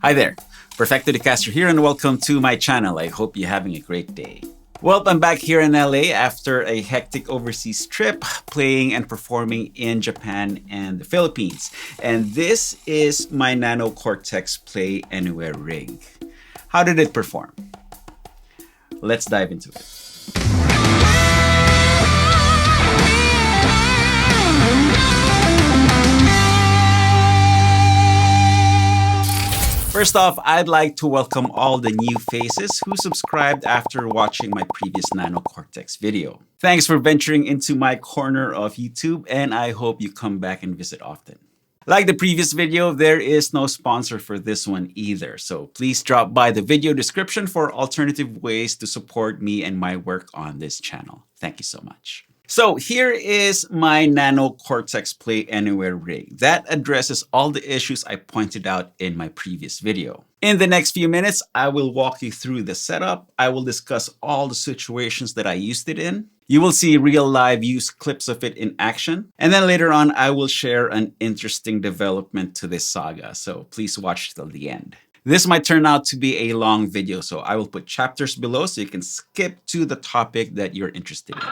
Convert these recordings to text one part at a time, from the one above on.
Hi there, Perfecto De Castro here and welcome to my channel. I hope you're having a great day. Well, I'm back here in LA after a hectic overseas trip, playing and performing in Japan and the Philippines. And this is my Nano Cortex Play Anywhere rig. How did it perform? Let's dive into it. First off, I'd like to welcome all the new faces who subscribed after watching my previous Nano Cortex video. Thanks for venturing into my corner of YouTube, and I hope you come back and visit often. Like the previous video, there is no sponsor for this one either, so please drop by the video description for alternative ways to support me and my work on this channel. Thank you so much. So here is my Nano Cortex Play Anywhere rig that addresses all the issues I pointed out in my previous video. In the next few minutes, I will walk you through the setup. I will discuss all the situations that I used it in. You will see real live use clips of it in action. And then later on, I will share an interesting development to this saga. So please watch till the end. This might turn out to be a long video, so I will put chapters below so you can skip to the topic that you're interested in.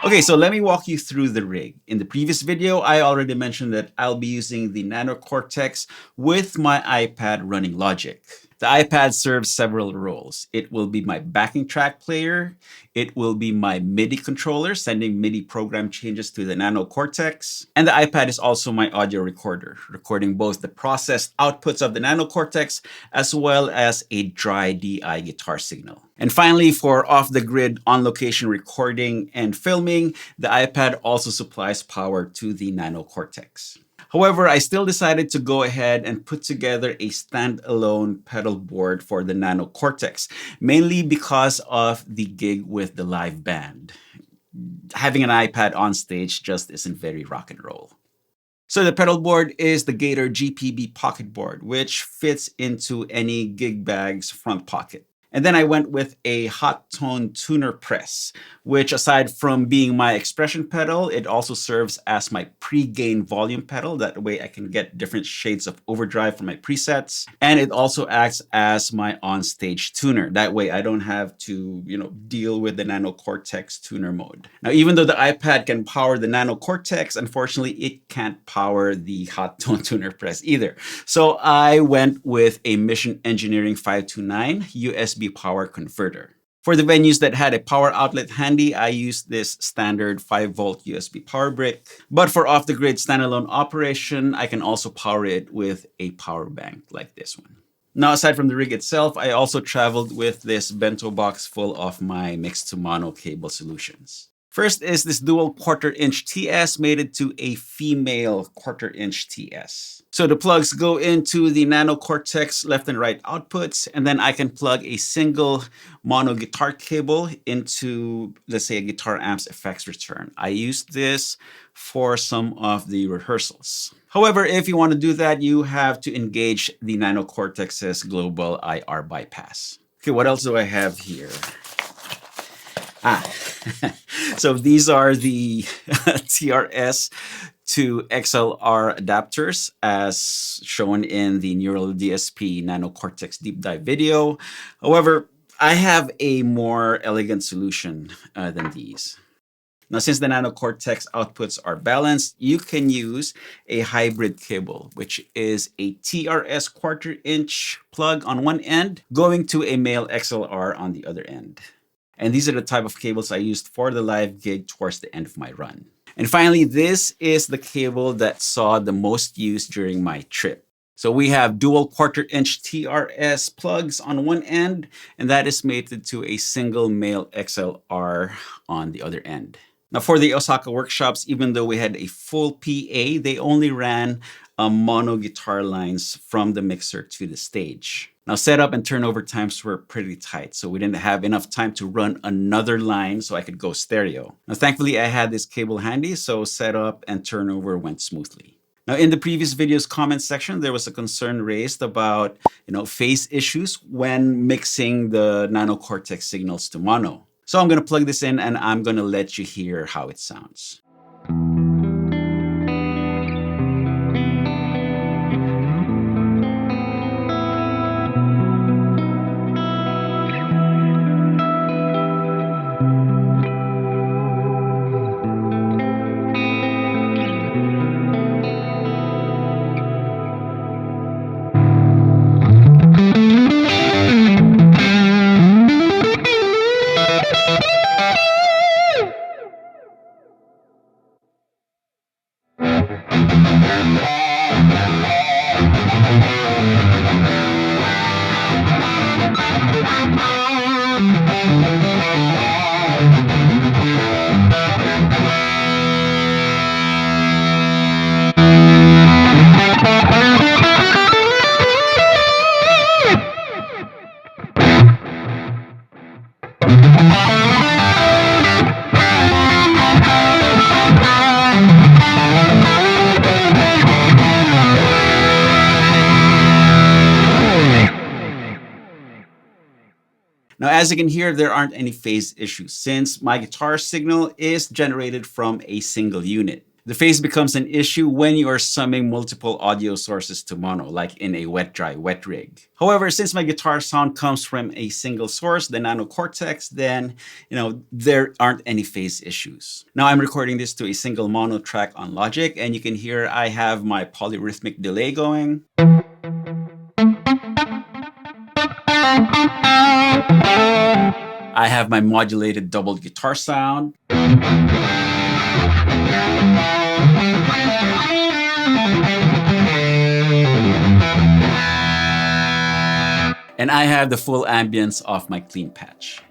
Okay, so let me walk you through the rig. In the previous video, I already mentioned that I'll be using the Nano Cortex with my iPad running Logic. The iPad serves several roles. It will be my backing track player. It will be my MIDI controller, sending MIDI program changes to the Nano Cortex. And the iPad is also my audio recorder, recording both the processed outputs of the Nano Cortex as well as a dry DI guitar signal. And finally, for off-the-grid, on-location recording and filming, the iPad also supplies power to the Nano Cortex. However, I still decided to go ahead and put together a standalone pedal board for the Nano Cortex, mainly because of the gig with the live band. Having an iPad on stage just isn't very rock and roll. So the pedal board is the Gator GPB pocket board, which fits into any gig bag's front pocket. And then I went with a hot tone tuner press, which aside from being my expression pedal, it also serves as my pre-gain volume pedal. That way I can get different shades of overdrive from my presets. And it also acts as my on-stage tuner. That way I don't have to, deal with the Nano Cortex tuner mode. Now, even though the iPad can power the Nano Cortex, unfortunately, it can't power the hot tone tuner press either. So I went with a Mission Engineering 529 USB power converter. For the venues that had a power outlet handy, I used this standard 5-volt USB power brick. But for off-the-grid standalone operation, I can also power it with a power bank like this one. Now, aside from the rig itself, I also traveled with this bento box full of my mixed to mono cable solutions. First is this dual 1/4 inch TS mated to a female 1/4 inch TS. So the plugs go into the Nano Cortex left and right outputs, and then I can plug a single mono guitar cable into, let's say, a guitar amp's effects return. I used this for some of the rehearsals. However, if you want to do that, you have to engage the Nano Cortex's global IR bypass. Okay, what else do I have here? So these are the TRS to XLR adapters as shown in the Neural DSP Nano Cortex deep dive video. However, I have a more elegant solution than these. Now, since the Nano Cortex outputs are balanced, you can use a hybrid cable, which is a TRS 1/4 inch plug on one end going to a Male XLR on the other end. And these are the type of cables I used for the live gig towards the end of my run. And finally, this is the cable that saw the most use during my trip. So we have dual 1/4 inch TRS plugs on one end, and that is mated to a single Male XLR on the other end. Now for the Osaka workshops, even though we had a full PA, they only ran mono guitar lines from the mixer to the stage. Now setup and turnover times were pretty tight, so we didn't have enough time to run another line so I could go stereo. Now thankfully I had this cable handy, so setup and turnover went smoothly. Now in the previous video's comment section, there was a concern raised about phase issues when mixing the Nano Cortex signals to mono. So I'm going to plug this in and I'm going to let you hear how it sounds. Now, as you can hear, there aren't any phase issues since my guitar signal is generated from a single unit. The phase becomes an issue when you are summing multiple audio sources to mono, like in a wet-dry wet rig. However, since my guitar sound comes from a single source, the Nano Cortex, then, there aren't any phase issues. Now I'm recording this to a single mono track on Logic, and you can hear I have my polyrhythmic delay going. I have my modulated double guitar sound. And I have the full ambience of my clean patch.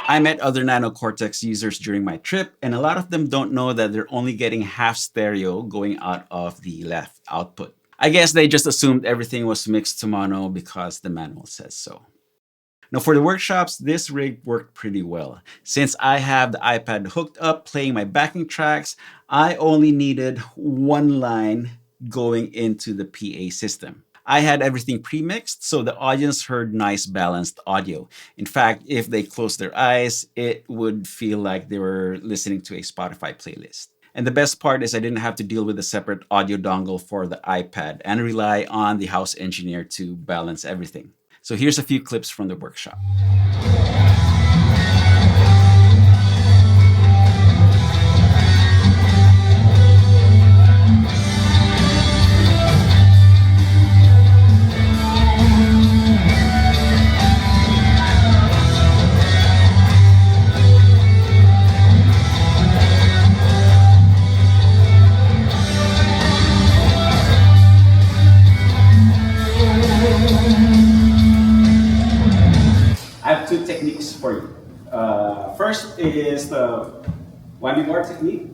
I met other Nano Cortex users during my trip, and a lot of them don't know that they're only getting half stereo going out of the left output. I guess they just assumed everything was mixed to mono because the manual says so. Now for the workshops, this rig worked pretty well. Since I have the iPad hooked up playing my backing tracks, I only needed one line going into the PA system. I had everything pre-mixed, so the audience heard nice balanced audio. In fact, if they closed their eyes, it would feel like they were listening to a Spotify playlist. And the best part is I didn't have to deal with a separate audio dongle for the iPad and rely on the house engineer to balance everything. So here's a few clips from the workshop. I have two techniques for you. First is the whammy bar technique.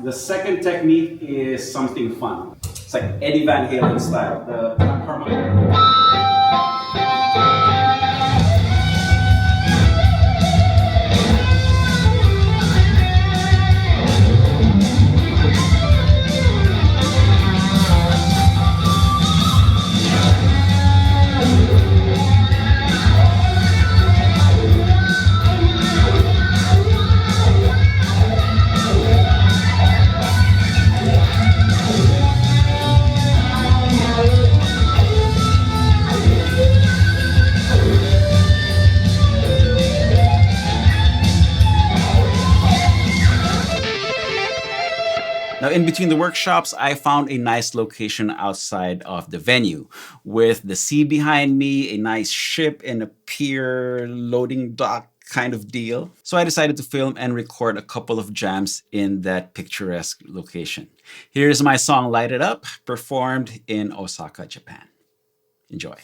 The second technique is something fun. It's like Eddie Van Halen style, the harmonic. Now, in between the workshops, I found a nice location outside of the venue with the sea behind me, a nice ship and a pier loading dock kind of deal. So I decided to film and record a couple of jams in that picturesque location. Here's my song Light It Up, performed in Osaka, Japan. Enjoy.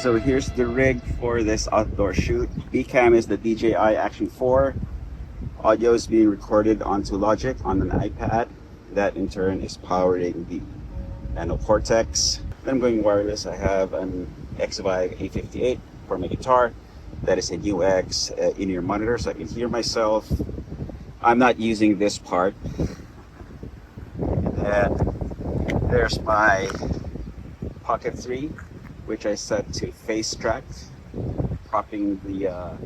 so here's the rig for this outdoor shoot. B-cam is the DJI Action 4. Audio is being recorded onto Logic on an iPad. That in turn is powering the Nano Cortex. Then I'm going wireless. I have an X-Vibe A58 for my guitar. That is a UX in-ear monitor, so I can hear myself. I'm not using this part. And there's my Pocket 3, which I set to face track, propping the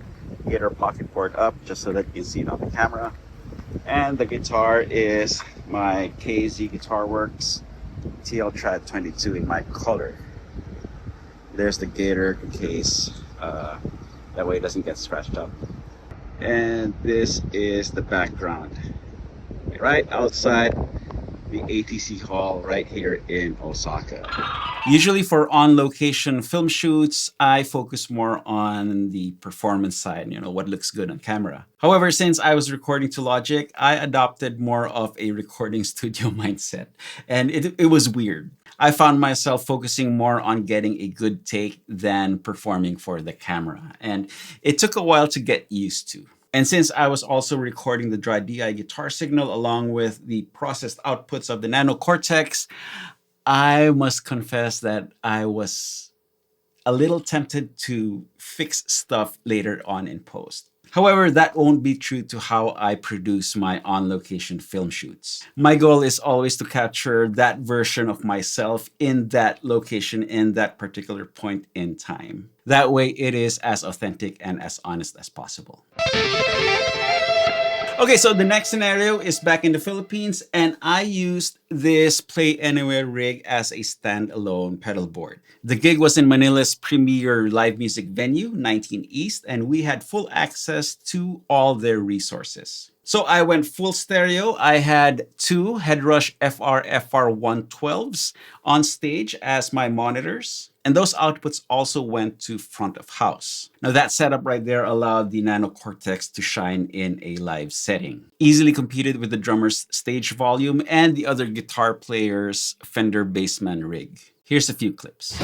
guitar pocket board up just so that you can see it on the camera. And the guitar is my KZ Guitar Works TL Trad 22 in my color. There's the gator case, that way it doesn't get scratched up. And this is the background, right outside the ATC hall right here in Osaka. Usually for on-location film shoots, I focus more on the performance side, what looks good on camera. However, since I was recording to Logic, I adopted more of a recording studio mindset, and it was weird. I found myself focusing more on getting a good take than performing for the camera, and it took a while to get used to. And since I was also recording the dry DI guitar signal along with the processed outputs of the Nano Cortex, I must confess that I was a little tempted to fix stuff later on in post. However, that won't be true to how I produce my on-location film shoots. My goal is always to capture that version of myself in that location in that particular point in time. That way it is as authentic and as honest as possible. Okay, so the next scenario is back in the Philippines, and I used this Play Anywhere rig as a standalone pedal board. The gig was in Manila's premier live music venue, 19 East, and we had full access to all their resources. So I went full stereo. I had two Headrush FR112s on stage as my monitors. And those outputs also went to front of house. Now that setup right there allowed the Nano Cortex to shine in a live setting. Easily competed with the drummer's stage volume and the other guitar player's Fender Bassman rig. Here's a few clips.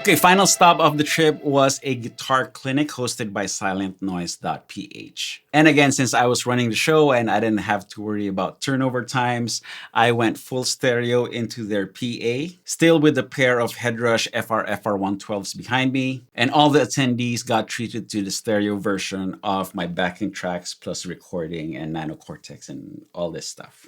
Okay, final stop of the trip was a guitar clinic hosted by silentnoise.ph. And again, since I was running the show and I didn't have to worry about turnover times, I went full stereo into their PA, still with a pair of Headrush FR 112s behind me. And all the attendees got treated to the stereo version of my backing tracks plus recording and Nano Cortex and all this stuff.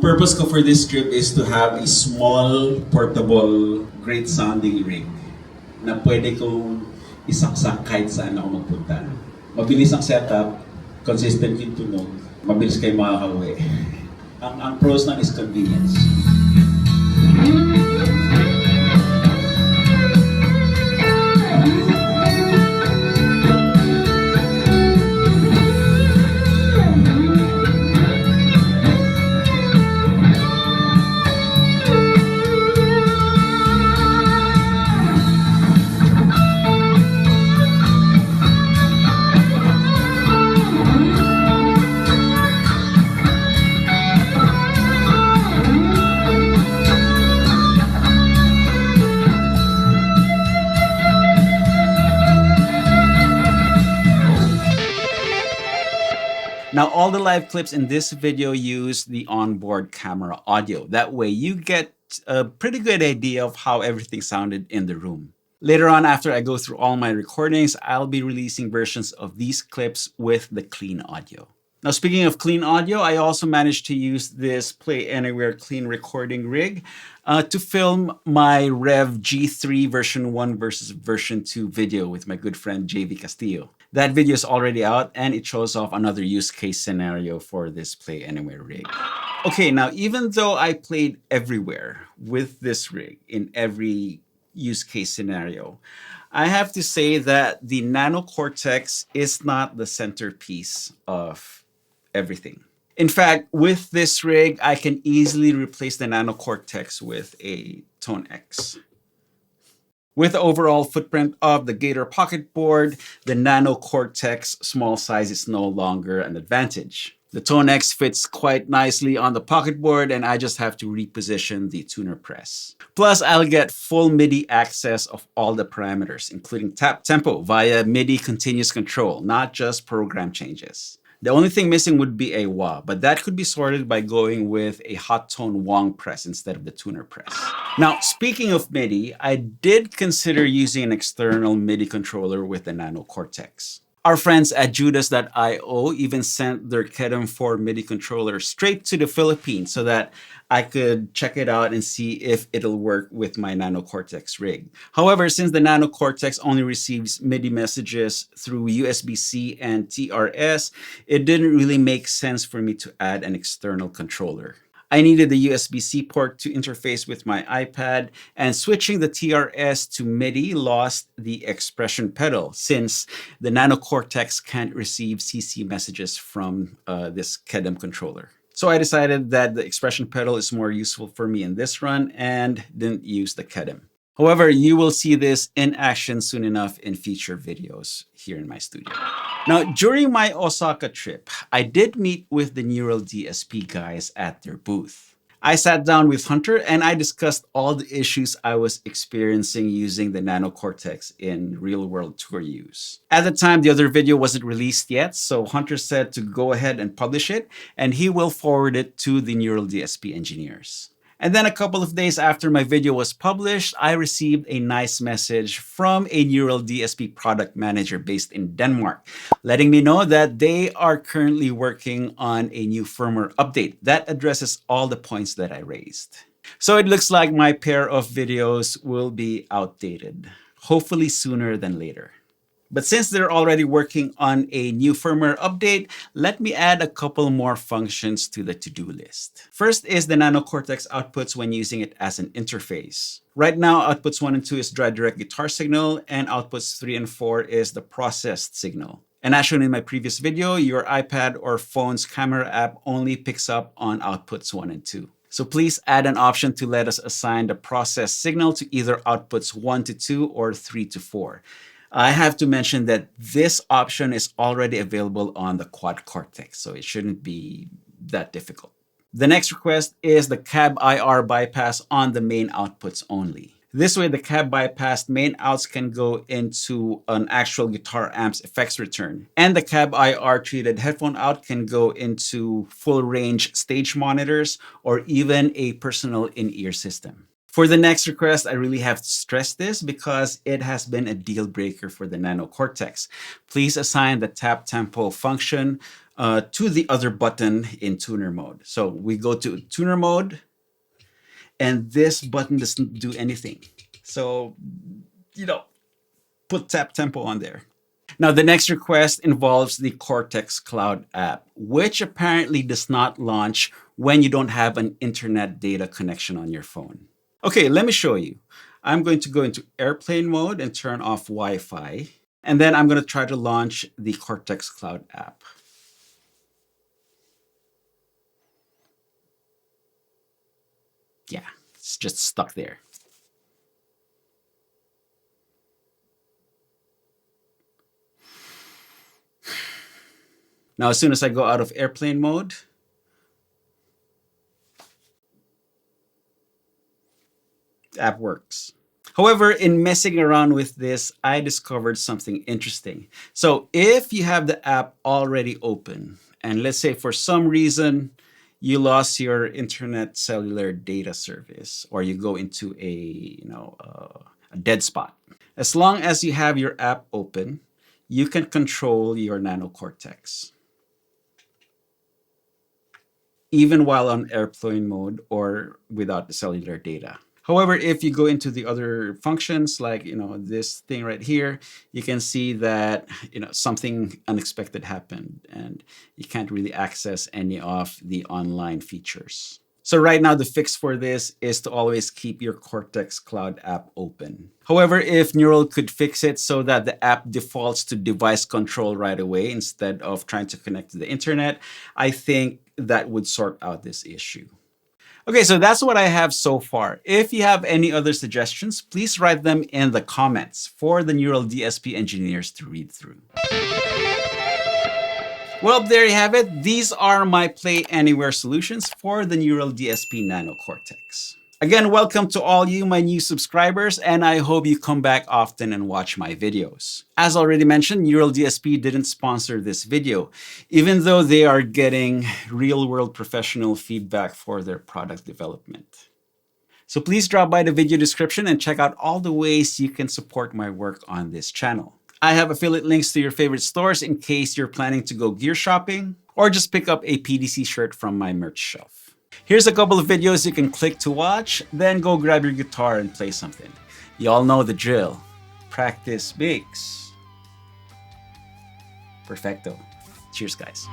Purpose ko for this trip is to have a small, portable, great sounding rig na pwede kong isaksak kahit saan ako magpunta. Mabilis ang setup, consistent yung tunog, mabilis kayo makakauwi. Ang pros lang is convenience. Now, all the live clips in this video use the onboard camera audio. That way you get a pretty good idea of how everything sounded in the room. Later on, after I go through all my recordings, I'll be releasing versions of these clips with the clean audio. Now, speaking of clean audio, I also managed to use this Play Anywhere clean recording rig to film my Rev G3 version 1 versus version 2 video with my good friend JV Castillo. That video is already out and it shows off another use case scenario for this Play Anywhere rig. Okay, now even though I played everywhere with this rig in every use case scenario, I have to say that the Nano Cortex is not the centerpiece of everything. In fact, with this rig, I can easily replace the Nano Cortex with a ToneX. With the overall footprint of the Gator Pocket Board, the Nano Cortex small size is no longer an advantage. The ToneX fits quite nicely on the pocket board and I just have to reposition the tuner press. Plus, I'll get full MIDI access of all the parameters, including tap tempo via MIDI continuous control, not just program changes. The only thing missing would be a wah, but that could be sorted by going with a hot tone Wang press instead of the tuner press. Now, speaking of MIDI, I did consider using an external MIDI controller with the Nano Cortex. Our friends at Judas.io even sent their Kedem 4 MIDI controller straight to the Philippines so that I could check it out and see if it'll work with my Nano Cortex rig. However, since the Nano Cortex only receives MIDI messages through USB-C and TRS, it didn't really make sense for me to add an external controller. I needed the USB-C port to interface with my iPad, and switching the TRS to MIDI lost the expression pedal since the Nano Cortex can't receive CC messages from this Kedem controller. So I decided that the expression pedal is more useful for me in this run and didn't use the Kedem. However, you will see this in action soon enough in future videos here in my studio. Now, during my Osaka trip, I did meet with the Neural DSP guys at their booth. I sat down with Hunter and I discussed all the issues I was experiencing using the Nano Cortex in real-world tour use. At the time, the other video wasn't released yet, so Hunter said to go ahead and publish it, and he will forward it to the Neural DSP engineers. And then a couple of days after my video was published, I received a nice message from a Neural DSP product manager based in Denmark, letting me know that they are currently working on a new firmware update that addresses all the points that I raised. So it looks like my pair of videos will be outdated, hopefully sooner than later. But since they're already working on a new firmware update, let me add a couple more functions to the to-do list. First is the Nano Cortex outputs when using it as an interface. Right now, outputs 1 and 2 is dry direct guitar signal, and outputs 3 and 4 is the processed signal. And as shown in my previous video, your iPad or phone's camera app only picks up on outputs 1 and 2. So please add an option to let us assign the processed signal to either outputs 1 to 2 or 3 to 4. I have to mention that this option is already available on the Quad Cortex, so it shouldn't be that difficult. The next request is the cab IR bypass on the main outputs only. This way, the cab bypassed main outs can go into an actual guitar amp's effects return, and the cab IR treated headphone out can go into full range stage monitors or even a personal in-ear system. For the next request, I really have to stress this because it has been a deal breaker for the Nano Cortex. Please assign the tap tempo function to the other button in tuner mode. So we go to tuner mode, and this button doesn't do anything. So, put tap tempo on there. Now, the next request involves the Cortex Cloud app, which apparently does not launch when you don't have an internet data connection on your phone. Okay, let me show you. I'm going to go into airplane mode and turn off Wi-Fi. And then I'm going to try to launch the Cortex Cloud app. Yeah, it's just stuck there. Now, as soon as I go out of airplane mode, app works. However, in messing around with this, I discovered something interesting. So if you have the app already open, and let's say for some reason you lost your internet cellular data service, or you go into a dead spot, as long as you have your app open, you can control your Nano Cortex, even while on airplane mode or without the cellular data. However, if you go into the other functions, like this thing right here, you can see that something unexpected happened and you can't really access any of the online features. So right now, the fix for this is to always keep your Cortex Cloud app open. However, if Neural could fix it so that the app defaults to device control right away instead of trying to connect to the internet, I think that would sort out this issue. Okay, so that's what I have so far. If you have any other suggestions, please write them in the comments for the Neural DSP engineers to read through. Well, there you have it. These are my Play Anywhere solutions for the Neural DSP Nano Cortex. Again, welcome to all you, my new subscribers, and I hope you come back often and watch my videos. As already mentioned, Neural DSP didn't sponsor this video, even though they are getting real-world professional feedback for their product development. So please drop by the video description and check out all the ways you can support my work on this channel. I have affiliate links to your favorite stores in case you're planning to go gear shopping or just pick up a PDC shirt from my merch shelf. Here's a couple of videos you can click to watch, then go grab your guitar and play something. You all know the drill. Practice makes perfecto. Cheers, guys.